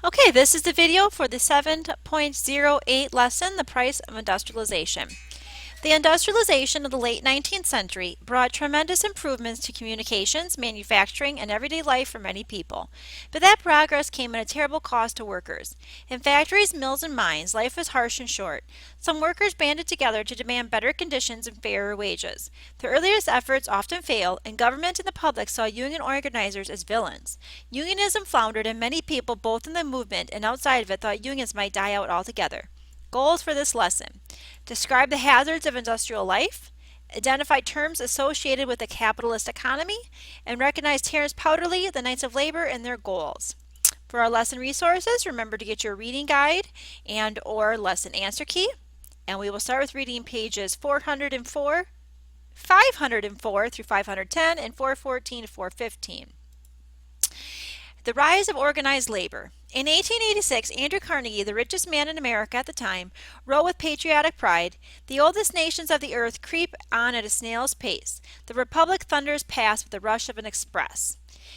Okay, this is the video for the 7.08 lesson, The Price of Industrialization. The industrialization of the late 19th century brought tremendous improvements to communications, manufacturing, and everyday life for many people. But that progress came at a terrible cost to workers. In factories, mills, and mines, life was harsh and short. Some workers banded together to demand better conditions and fairer wages. The earliest efforts often failed, and government and the public saw union organizers as villains. Unionism floundered, and many people, both in the movement and outside of it, thought unions might die out altogether. Goals for this lesson: describe the hazards of industrial life, identify terms associated with the capitalist economy, and recognize Terence Powderly, the Knights of Labor, and their goals. For our lesson resources, remember to get your reading guide and or lesson answer key. And we will start with reading pages 404, 504 through 510, and 414 to 415. The rise of organized labor. In 1886, Andrew Carnegie, the richest man in America at the time, wrote with patriotic pride, "The oldest nations of the earth creep on at a snail's pace. The republic thunders past with the rush of an express."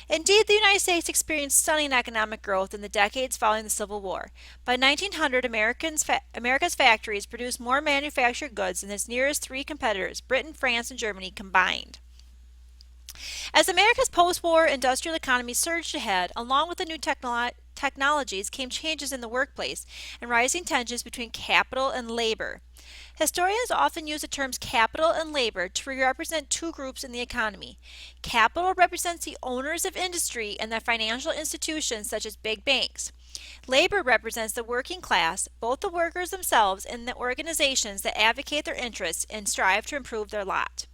Indeed, the United States experienced stunning economic growth in the decades following the Civil War. By 1900, America's factories produced more manufactured goods than its nearest three competitors, Britain, France, and Germany combined. As America's post-war industrial economy surged ahead, along with the new technologies came changes in the workplace and rising tensions between capital and labor. Historians often use the terms capital and labor to represent two groups in the economy. Capital represents the owners of industry and the financial institutions such as big banks. Labor represents the working class, both the workers themselves and the organizations that advocate their interests and strive to improve their lot.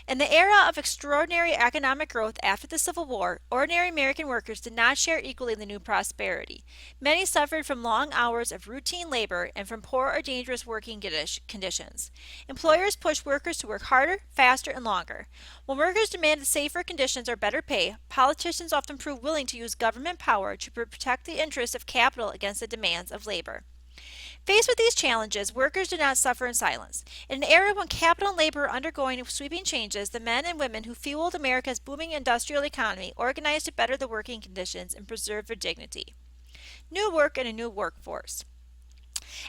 In the era of extraordinary economic growth after the Civil War, ordinary American workers did not share equally in the new prosperity. Many suffered from long hours of routine labor and from poor or dangerous working conditions. Employers pushed workers to work harder, faster, and longer. When workers demanded safer conditions or better pay, politicians often proved willing to use government power to protect the interests of capital against the demands of labor. Faced with these challenges, workers did not suffer in silence. In an era when capital and labor were undergoing sweeping changes, the men and women who fueled America's booming industrial economy organized to better the working conditions and preserve their dignity. New work and a new workforce.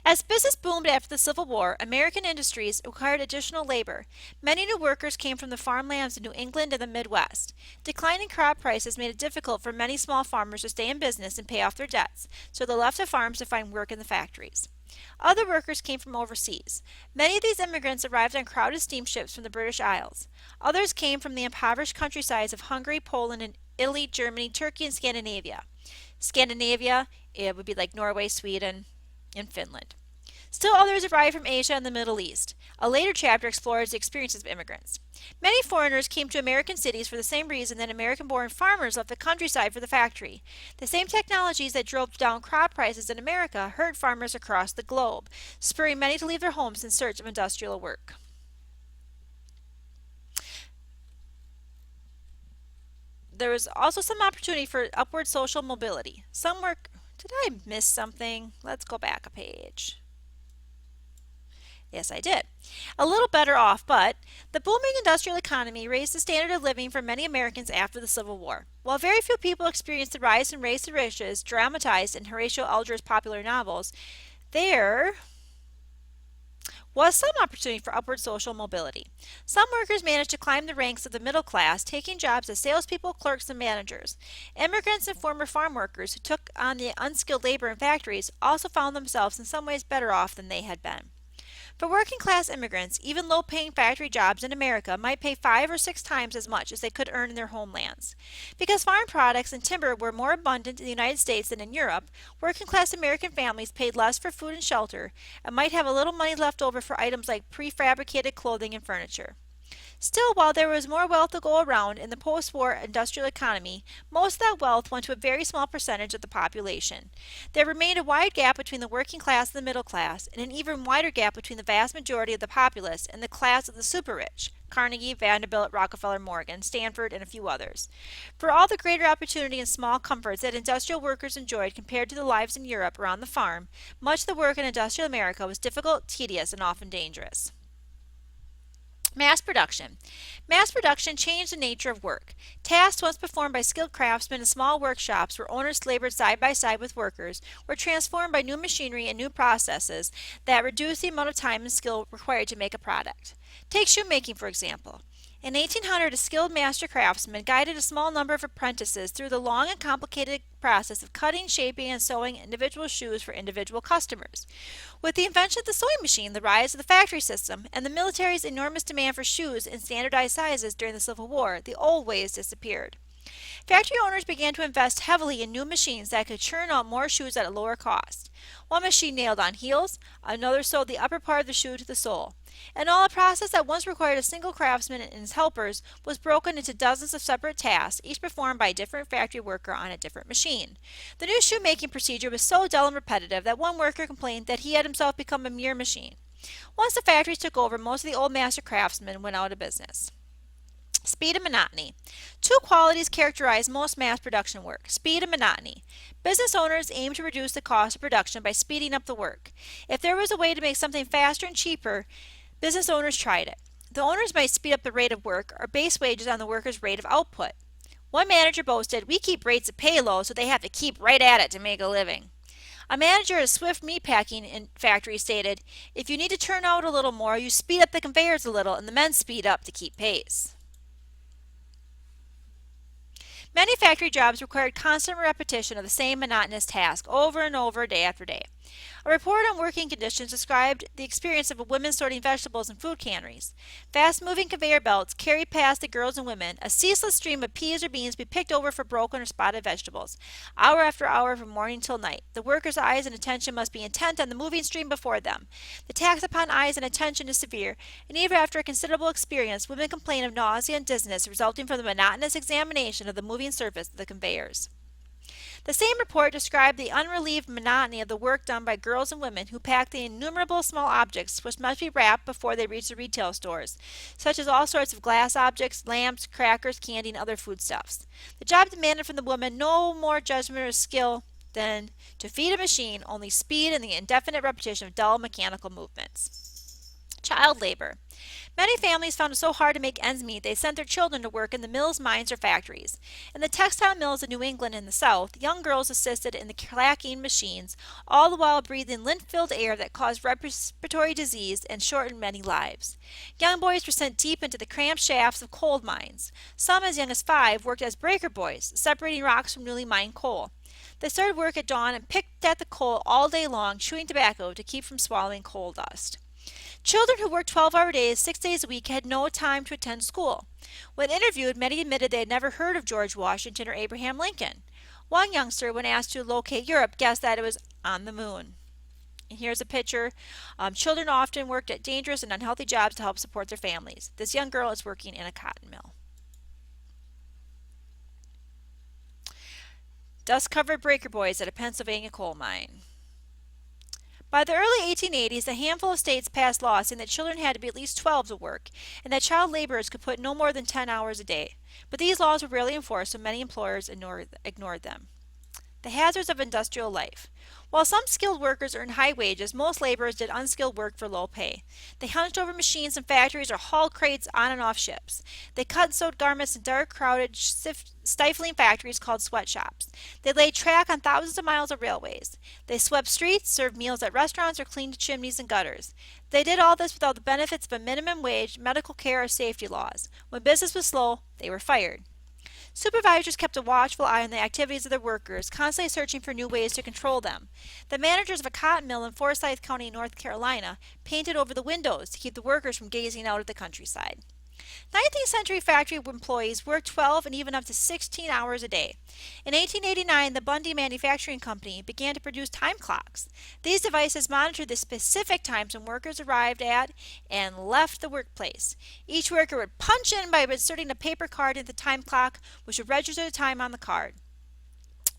As business boomed after the Civil War, American industries required additional labor. Many new workers came from the farmlands of New England and the Midwest. Declining crop prices made it difficult for many small farmers to stay in business and pay off their debts, so they left the farms to find work in the factories. Other workers came from overseas. Many of these immigrants arrived on crowded steamships from the British Isles. Others came from the impoverished countrysides of Hungary, Poland, and Italy, Germany, Turkey, and Scandinavia. Scandinavia, it would be like Norway, Sweden, and Finland. Still others arrived from Asia and the Middle East. A later chapter explores the experiences of immigrants. Many foreigners came to American cities for the same reason that American-born farmers left the countryside for the factory. The same technologies that drove down crop prices in America hurt farmers across the globe, spurring many to leave their homes in search of industrial work. There was also some opportunity for upward social mobility. Some work. Did I miss something? Let's go back a page. Yes, I did. A little better off, but the booming industrial economy raised the standard of living for many Americans after the Civil War. While very few people experienced the rise and race to riches dramatized in Horatio Alger's popular novels, there was some opportunity for upward social mobility. Some workers managed to climb the ranks of the middle class, taking jobs as salespeople, clerks, and managers. Immigrants and former farm workers who took on the unskilled labor in factories also found themselves in some ways better off than they had been. For working class immigrants, even low paying factory jobs in America might pay 5 or 6 times as much as they could earn in their homelands. Because farm products and timber were more abundant in the United States than in Europe, working class American families paid less for food and shelter and might have a little money left over for items like prefabricated clothing and furniture. Still, while there was more wealth to go around in the post-war industrial economy, most of that wealth went to a very small percentage of the population. There remained a wide gap between the working class and the middle class, and an even wider gap between the vast majority of the populace and the class of the super-rich: Carnegie, Vanderbilt, Rockefeller, Morgan, Stanford, and a few others. For all the greater opportunity and small comforts that industrial workers enjoyed compared to the lives in Europe around the farm, much of the work in industrial America was difficult, tedious, and often dangerous. Mass production. Mass production changed the nature of work. Tasks once performed by skilled craftsmen in small workshops where owners labored side by side with workers were transformed by new machinery and new processes that reduced the amount of time and skill required to make a product. Take shoemaking, for example. In 1800, a skilled master craftsman guided a small number of apprentices through the long and complicated process of cutting, shaping, and sewing individual shoes for individual customers. With the invention of the sewing machine, the rise of the factory system, and the military's enormous demand for shoes in standardized sizes during the Civil War, the old ways disappeared. Factory owners began to invest heavily in new machines that could churn out more shoes at a lower cost. One machine nailed on heels, another sewed the upper part of the shoe to the sole. And all a process that once required a single craftsman and his helpers was broken into dozens of separate tasks, each performed by a different factory worker on a different machine. The new shoemaking procedure was so dull and repetitive that one worker complained that he had himself become a mere machine. Once the factories took over, most of the old master craftsmen went out of business. Speed and monotony. Two qualities characterize most mass production work: speed and monotony. Business owners aim to reduce the cost of production by speeding up the work. If there was a way to make something faster and cheaper, business owners tried it. The owners might speed up the rate of work or base wages on the workers' rate of output. One manager boasted, "We keep rates of pay low so they have to keep right at it to make a living." A manager at a Swift meatpacking factory stated, "If you need to turn out a little more, you speed up the conveyors a little and the men speed up to keep pace." Many factory jobs required constant repetition of the same monotonous task over and over, day after day. A report on working conditions described the experience of a woman sorting vegetables in food canneries. Fast-moving conveyor belts carried past the girls and women, a ceaseless stream of peas or beans be picked over for broken or spotted vegetables. Hour after hour from morning till night, the workers' eyes and attention must be intent on the moving stream before them. The tax upon eyes and attention is severe, and even after a considerable experience, women complain of nausea and dizziness resulting from the monotonous examination of the moving surface of the conveyors. The same report described the unrelieved monotony of the work done by girls and women who packed the innumerable small objects which must be wrapped before they reach the retail stores, such as all sorts of glass objects, lamps, crackers, candy, and other foodstuffs. The job demanded from the woman no more judgment or skill than to feed a machine, only speed and the indefinite repetition of dull mechanical movements. Child labor. Many families found it so hard to make ends meet they sent their children to work in the mills, mines, or factories. In the textile mills of New England and the South, young girls assisted in the clacking machines, all the while breathing lint-filled air that caused respiratory disease and shortened many lives. Young boys were sent deep into the cramped shafts of coal mines. Some, as young as 5, worked as breaker boys, separating rocks from newly mined coal. They started work at dawn and picked at the coal all day long, chewing tobacco to keep from swallowing coal dust. Children who worked 12-hour days, 6 days a week, had no time to attend school. When interviewed, many admitted they had never heard of George Washington or Abraham Lincoln. One youngster, when asked to locate Europe, guessed that it was on the moon. And here's a picture. Children often worked at dangerous and unhealthy jobs to help support their families. This young girl is working in a cotton mill. Dust-covered breaker boys at a Pennsylvania coal mine. By the early 1880s, a handful of states passed laws saying that children had to be at least 12 to work, and that child laborers could put no more than 10 hours a day. But these laws were rarely enforced, so many employers ignored them. The hazards of industrial life. While some skilled workers earned high wages, most laborers did unskilled work for low pay. They hunched over machines in factories or hauled crates on and off ships. They cut and sewed garments in dark, crowded, stifling factories called sweatshops. They laid track on thousands of miles of railways. They swept streets, served meals at restaurants, or cleaned chimneys and gutters. They did all this without the benefits of a minimum wage, medical care, or safety laws. When business was slow, they were fired. Supervisors kept a watchful eye on the activities of their workers, constantly searching for new ways to control them. The managers of a cotton mill in Forsyth County, North Carolina, painted over the windows to keep the workers from gazing out at the countryside. 19th century factory employees worked 12 and even up to 16 hours a day. In 1889, the Bundy Manufacturing Company began to produce time clocks. These devices monitored the specific times when workers arrived at and left the workplace. Each worker would punch in by inserting a paper card into the time clock, which would register the time on the card.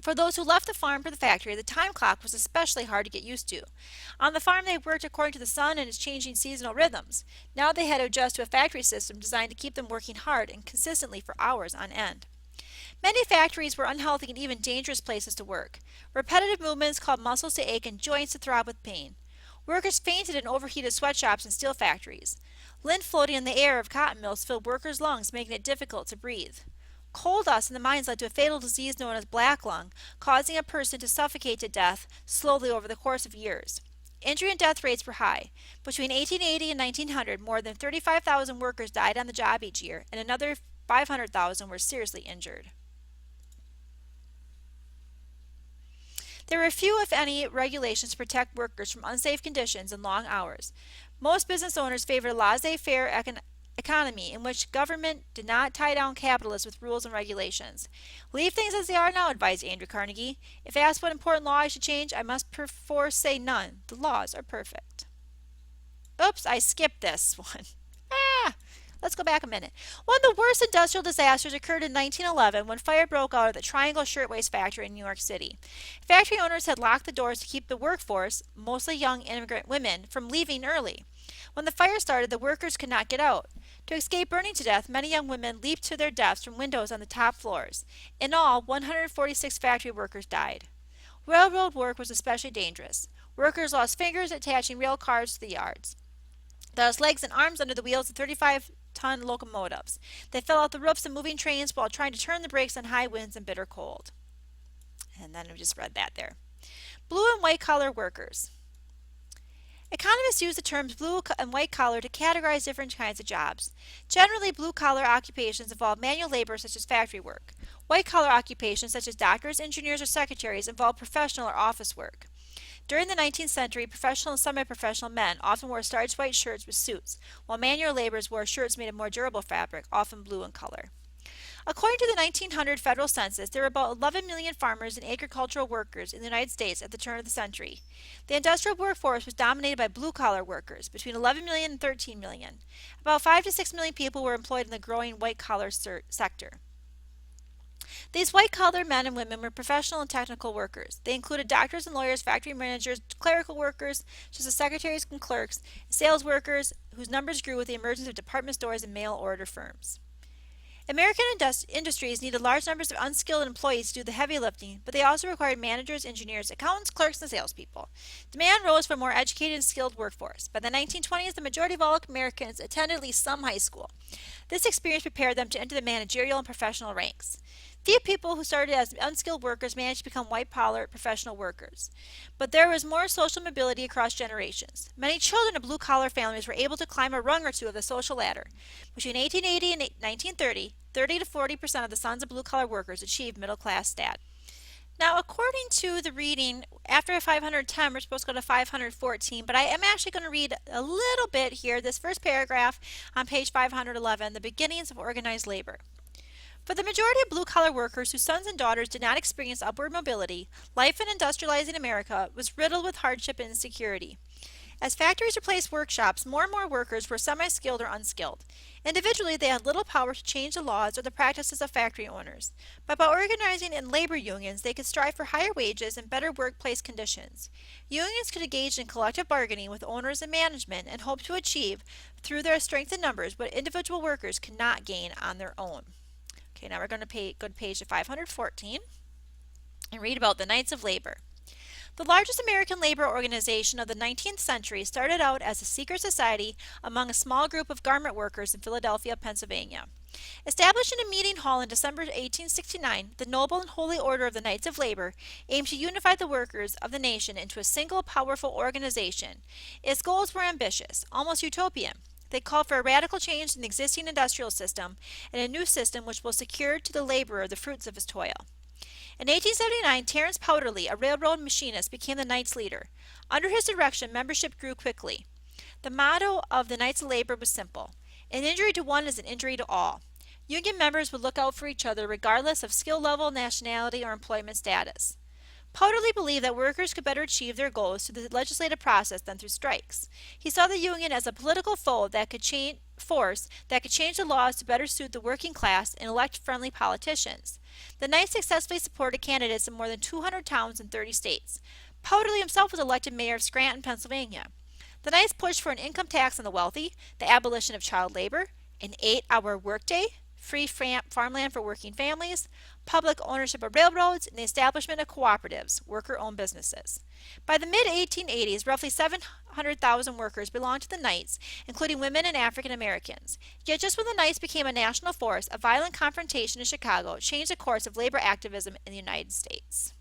For those who left the farm for the factory, the time clock was especially hard to get used to. On the farm, they worked according to the sun and its changing seasonal rhythms. Now they had to adjust to a factory system designed to keep them working hard and consistently for hours on end. Many factories were unhealthy and even dangerous places to work. Repetitive movements caused muscles to ache and joints to throb with pain. Workers fainted in overheated sweatshops and steel factories. Lint floating in the air of cotton mills filled workers' lungs, making it difficult to breathe. Coal dust in the mines led to a fatal disease known as black lung, causing a person to suffocate to death slowly over the course of years. Injury and death rates were high. Between 1880 and 1900, more than 35,000 workers died on the job each year, and another 500,000 were seriously injured. There were few, if any, regulations to protect workers from unsafe conditions and long hours. Most business owners favored a laissez-faire economy in which government did not tie down capitalists with rules and regulations. Leave things as they are now, advised Andrew Carnegie. If asked what important law I should change, I must perforce say none. The laws are perfect. Oops, I skipped this one. Let's go back a minute. One of the worst industrial disasters occurred in 1911 when fire broke out at the Triangle Shirtwaist Factory in New York City. Factory owners had locked the doors to keep the workforce, mostly young immigrant women, from leaving early. When the fire started, the workers could not get out. To escape burning to death, many young women leaped to their deaths from windows on the top floors. In all, 146 factory workers died. Railroad work was especially dangerous. Workers lost fingers attaching rail cars to the yards. They lost legs and arms under the wheels of 35-ton locomotives. They fell off the roofs of moving trains while trying to turn the brakes on high winds and bitter cold. And then we just read that there. Blue and white collar workers. Economists use the terms blue and white collar to categorize different kinds of jobs. Generally, blue collar occupations involve manual labor such as factory work. White collar occupations such as doctors, engineers, or secretaries involve professional or office work. During the 19th century, professional and semi-professional men often wore starched white shirts with suits, while manual laborers wore shirts made of more durable fabric, often blue in color. According to the 1900 federal census, there were about 11 million farmers and agricultural workers in the United States at the turn of the century. The industrial workforce was dominated by blue-collar workers, between 11 million and 13 million. About 5 to 6 million people were employed in the growing white-collar sector. These white-collar men and women were professional and technical workers. They included doctors and lawyers, factory managers, clerical workers, such as secretaries and clerks, and sales workers, whose numbers grew with the emergence of department stores and mail-order firms. American industries needed large numbers of unskilled employees to do the heavy lifting, but they also required managers, engineers, accountants, clerks, and salespeople. Demand rose for a more educated and skilled workforce. By the 1920s, the majority of all Americans attended at least some high school. This experience prepared them to enter the managerial and professional ranks. Few people who started as unskilled workers managed to become white-collar professional workers. But there was more social mobility across generations. Many children of blue-collar families were able to climb a rung or two of the social ladder. Between 1880 and 1930, 30 to 40% of the sons of blue-collar workers achieved middle-class status. Now, according to the reading, after 510, we're supposed to go to 514, but I am actually going to read a little bit here, this first paragraph on page 511, the beginnings of organized labor. For the majority of blue-collar workers whose sons and daughters did not experience upward mobility, life in industrializing America was riddled with hardship and insecurity. As factories replaced workshops, more and more workers were semi-skilled or unskilled. Individually, they had little power to change the laws or the practices of factory owners, but by organizing in labor unions, they could strive for higher wages and better workplace conditions. Unions could engage in collective bargaining with owners and management and hope to achieve, through their strength in numbers, what individual workers could not gain on their own. Okay, now we're going to go to page 514 and read about the Knights of Labor. The largest American labor organization of the 19th century started out as a secret society among a small group of garment workers in Philadelphia, Pennsylvania. Established in a meeting hall in December 1869, the Noble and Holy Order of the Knights of Labor aimed to unify the workers of the nation into a single powerful organization. Its goals were ambitious, almost utopian. They called for a radical change in the existing industrial system and a new system which will secure to the laborer the fruits of his toil. In 1879, Terence Powderly, a railroad machinist, became the Knights' leader. Under his direction, membership grew quickly. The motto of the Knights of Labor was simple: an injury to one is an injury to all. Union members would look out for each other regardless of skill level, nationality, or employment status. Powderly believed that workers could better achieve their goals through the legislative process than through strikes. He saw the union as a political force that could change the laws to better suit the working class and elect friendly politicians. The Knights successfully supported candidates in more than 200 towns in 30 states. Powderly himself was elected mayor of Scranton, Pennsylvania. The Knights pushed for an income tax on the wealthy, the abolition of child labor, an 8-hour workday, free farmland for working families, public ownership of railroads, and the establishment of cooperatives, worker-owned businesses. By the mid-1880s, roughly 700,000 workers belonged to the Knights, including women and African Americans. Yet just when the Knights became a national force, a violent confrontation in Chicago changed the course of labor activism in the United States.